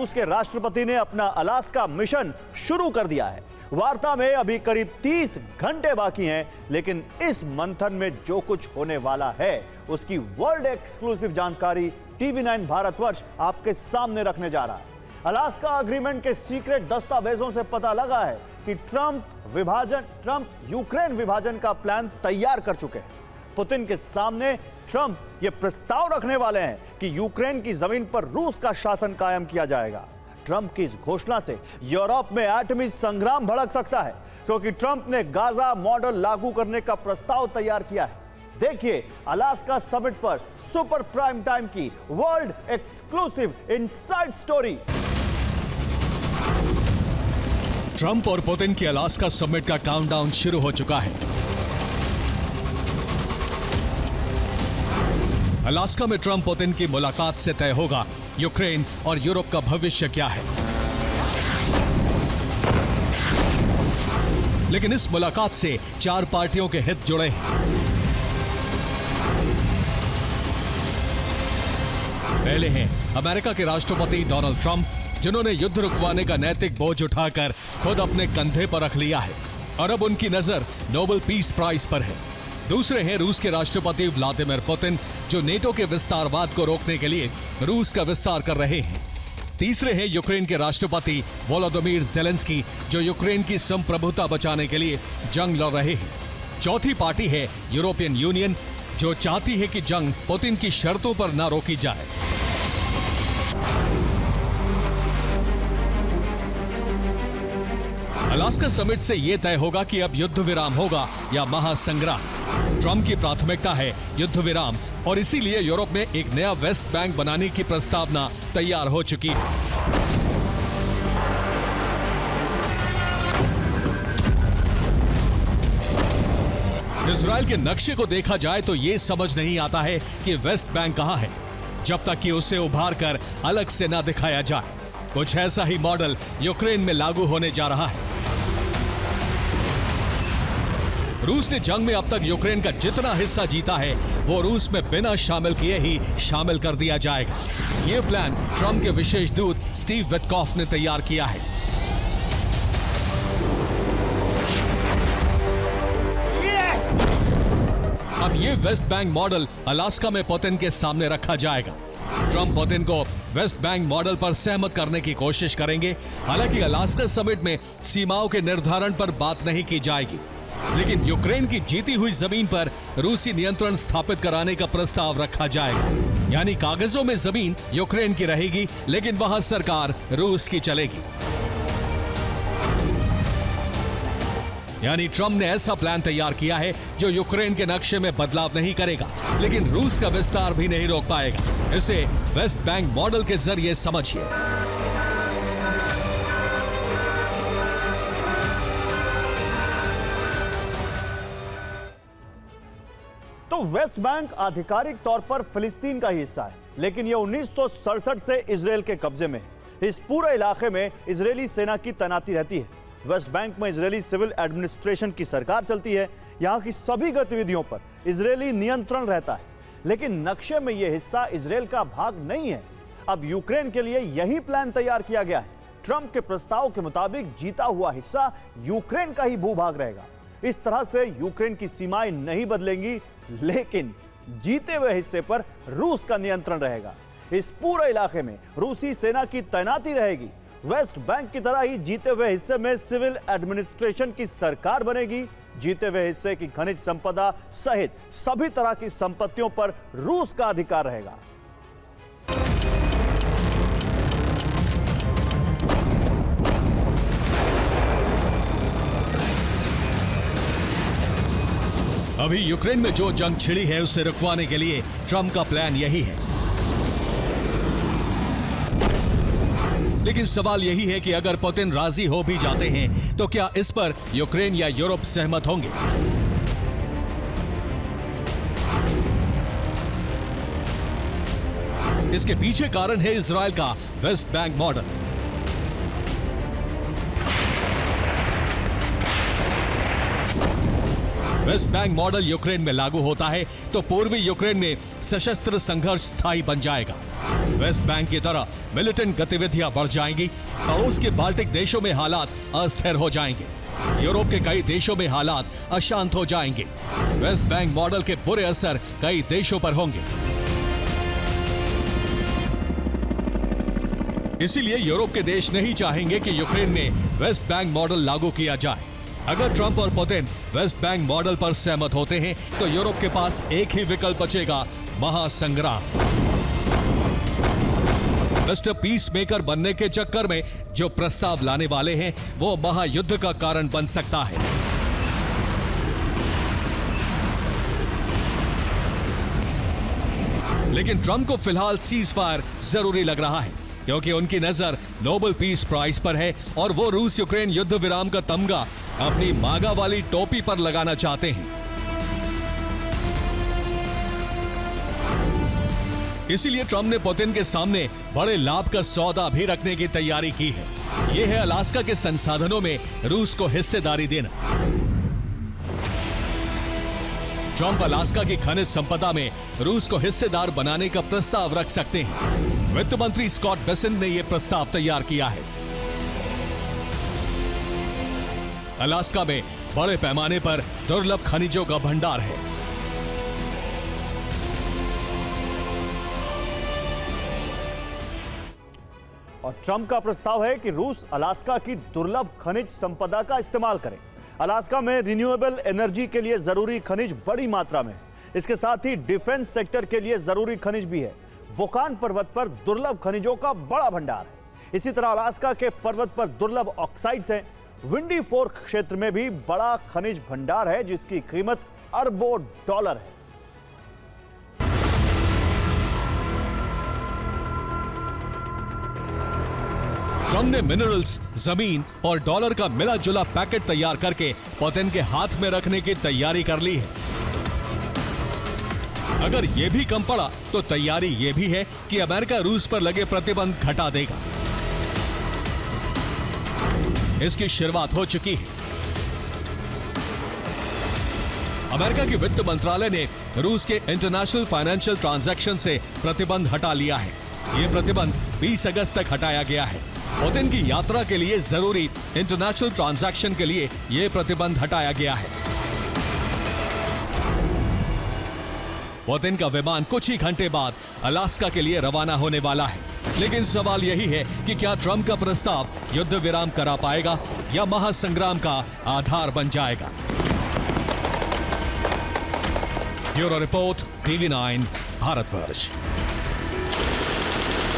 रूस के राष्ट्रपति ने अपना अलास्का मिशन शुरू कर दिया है। वार्ता में अभी करीब 30 घंटे बाकी हैं, लेकिन इस मंथन में जो कुछ होने वाला है उसकी वर्ल्ड एक्सक्लूसिव जानकारी TV9 भारतवर्ष आपके सामने रखने जा रहा है। अलास्का अग्रीमेंट के सीक्रेट दस्तावेजों से पता लगा है कि ट्रंप यूक्रेन विभाजन का प्लान तैयार कर चुके हैं। पुतिन के सामने ट्रंप ये प्रस्ताव रखने वाले हैं कि यूक्रेन की जमीन पर रूस का शासन कायम किया जाएगा। ट्रंप की इस घोषणा से यूरोप में एटमी संग्राम भड़क सकता है, क्योंकि ट्रंप ने गाजा मॉडल लागू करने का प्रस्ताव तैयार किया है। देखिए अलास्का समिट पर सुपर प्राइम टाइम की world exclusive inside story. Trump और पुतिन की अलास्का समिट का काउंटडाउन शुरू हो चुका है। अलास्का में ट्रंप पुतिन की मुलाकात से तय होगा यूक्रेन और यूरोप का भविष्य क्या है। लेकिन इस मुलाकात से 4 पार्टियों के हित जुड़े हैं। पहले हैं अमेरिका के राष्ट्रपति डोनाल्ड ट्रंप, जिन्होंने युद्ध रुकवाने का नैतिक बोझ उठाकर खुद अपने कंधे पर रख लिया है और अब उनकी नजर नोबेल पीस प्राइज पर है। दूसरे हैं रूस के राष्ट्रपति व्लादिमीर पुतिन, जो नेटो के विस्तारवाद को रोकने के लिए रूस का विस्तार कर रहे हैं। तीसरे हैं यूक्रेन के राष्ट्रपति वोलोदिमीर ज़ेलेंस्की, जो यूक्रेन की संप्रभुता बचाने के लिए जंग लड़ रहे हैं। चौथी पार्टी है यूरोपियन यूनियन, जो चाहती है कि जंग पुतिन की शर्तों पर न रोकी जाए। अलास्का समिट से यह तय होगा कि अब युद्ध विराम होगा या महासंग्राम। ट्रंप की प्राथमिकता है युद्ध विराम और इसीलिए यूरोप में एक नया वेस्ट बैंक बनाने की प्रस्तावना तैयार हो चुकी है। इजराइल के नक्शे को देखा जाए तो यह समझ नहीं आता है कि वेस्ट बैंक कहां है, जब तक कि उसे उभार कर अलग से न दिखाया जाए। कुछ ऐसा ही मॉडल यूक्रेन में लागू होने जा रहा है। रूस ने जंग में अब तक यूक्रेन का जितना हिस्सा जीता है वो रूस में बिना शामिल किए ही शामिल कर दिया जाएगा। ये प्लान ट्रंप के विशेष दूत स्टीव विटकॉफ ने तैयार किया है। अब ये वेस्ट बैंक मॉडल अलास्का में पुतिन के सामने रखा जाएगा। ट्रंप पुतिन को वेस्ट बैंक मॉडल पर सहमत करने की कोशिश करेंगे। हालांकि अलास्का समिट में सीमाओं के निर्धारण पर बात नहीं की जाएगी, लेकिन यूक्रेन की जीती हुई जमीन पर रूसी नियंत्रण स्थापित कराने का प्रस्ताव रखा जाएगा। यानी कागजों में जमीन यूक्रेन की रहेगी, लेकिन वहां सरकार रूस की चलेगी। यानी ट्रंप ने ऐसा प्लान तैयार किया है जो यूक्रेन के नक्शे में बदलाव नहीं करेगा, लेकिन रूस का विस्तार भी नहीं रोक पाएगा। इसे वेस्ट बैंक मॉडल के जरिए समझिए। तो वेस्ट बैंक आधिकारिक तौर पर फिलिस्तीन का ही हिस्सा है, लेकिन यह 1967 से इजराइल के कब्जे में है। इस पूरे इलाके में इजरायली सेना की तैनाती रहती है। वेस्ट बैंक में इजरायली सिविल एडमिनिस्ट्रेशन की सरकार चलती है। यहां की सभी गतिविधियों पर इजरायली नियंत्रण रहता है, लेकिन नक्शे में यह हिस्सा इजरायल का भाग नहीं है। अब यूक्रेन के लिए यही प्लान तैयार किया गया है। ट्रंप के प्रस्ताव के मुताबिक जीता हुआ हिस्सा यूक्रेन का ही भूभाग रहेगा। इस तरह से यूक्रेन की सीमाएं नहीं बदलेंगी, लेकिन जीते हुए हिस्से पर रूस का नियंत्रण रहेगा। इस पूरे इलाके में रूसी सेना की तैनाती रहेगी। वेस्ट बैंक की तरह ही जीते हुए हिस्से में सिविल एडमिनिस्ट्रेशन की सरकार बनेगी। जीते हुए हिस्से की खनिज संपदा सहित सभी तरह की संपत्तियों पर रूस का अधिकार रहेगा। अभी यूक्रेन में जो जंग छिड़ी है उसे रुकवाने के लिए ट्रंप का प्लान यही है। लेकिन सवाल यही है कि अगर पुतिन राजी हो भी जाते हैं तो क्या इस पर यूक्रेन या यूरोप सहमत होंगे? इसके पीछे कारण है इजराइल का West Bank model. West Bank model Ukraine में लागू होता है तो पूर्वी यूक्रेन में सशस्त्र संघर्ष स्थायी बन जाएगा। वेस्ट बैंक की तरह मिलिटेंट गतिविधियां बढ़ जाएंगी। पड़ोस के बाल्टिक देशों में हालात अस्थिर हो जाएंगे। यूरोप के कई देशों में हालात अशांत हो जाएंगे। वेस्ट बैंक मॉडल के बुरे असर कई देशों पर होंगे। इसीलिए यूरोप के देश नहीं चाहेंगे कि यूक्रेन में वेस्ट बैंक मॉडल लागू किया जाए। अगर ट्रंप और पुतिन वेस्ट बैंक मॉडल पर सहमत होते हैं तो यूरोप के पास एक ही विकल्प बचेगा, महासंग्राम। मिस्टर पीस मेकर बनने के चक्कर में जो प्रस्ताव लाने वाले हैं वो महायुद्ध का कारण बन सकता है। लेकिन ट्रंप को फिलहाल सीज फायर जरूरी लग रहा है, क्योंकि उनकी नजर नोबेल पीस प्राइज पर है और वो रूस यूक्रेन युद्ध विराम का तमगा अपनी मागा वाली टोपी पर लगाना चाहते हैं। इसीलिए ट्रंप ने पुतिन के सामने बड़े लाभ का सौदा भी रखने की तैयारी की है। यह है अलास्का के संसाधनों में रूस को हिस्सेदारी देना। ट्रंप अलास्का की खनिज संपदा में रूस को हिस्सेदार बनाने का प्रस्ताव रख सकते हैं। वित्त मंत्री स्कॉट बेसेंट ने यह प्रस्ताव तैयार किया है। अलास्का में बड़े पैमाने पर दुर्लभ खनिजों का भंडार है। और ट्रंप का प्रस्ताव है कि रूस अलास्का की दुर्लभ खनिज संपदा का इस्तेमाल करे। अलास्का में रिन्यूएबल एनर्जी के लिए जरूरी खनिज बड़ी मात्रा में, इसके साथ ही डिफेंस सेक्टर के लिए जरूरी खनिज भी है। वोकान पर्वत पर दुर्लभ खनिजों का बड़ा भंडार है। इसी तरह अलास्का के पर्वत पर दुर्लभ ऑक्साइड्स हैं। विंडी फोर्क क्षेत्र में भी बड़ा खनिज भंडार है, जिसकी कीमत अरबों डॉलर है। ट्रंप ने मिनरल्स, जमीन और डॉलर का मिला जुला पैकेट तैयार करके पुतिन के हाथ में रखने की तैयारी कर ली है। अगर यह भी कम पड़ा तो तैयारी यह भी है कि अमेरिका रूस पर लगे प्रतिबंध घटा देगा। इसकी शुरुआत हो चुकी है। अमेरिका की वित्त मंत्रालय ने रूस के इंटरनेशनल फाइनेंशियल ट्रांजैक्शन से प्रतिबंध हटा लिया है। यह प्रतिबंध 20 अगस्त तक हटाया गया है। पुतिन की यात्रा के लिए जरूरी इंटरनेशनल ट्रांजैक्शन के लिए यह प्रतिबंध हटाया गया है। पुतिन का विमान कुछ ही घंटे बाद अलास्का के लिए रवाना होने वाला है। लेकिन सवाल यही है कि क्या ट्रंप का प्रस्ताव युद्ध विराम करा पाएगा या महासंग्राम का आधार बन जाएगा। Bureau report, TV9 Bharatvarsh.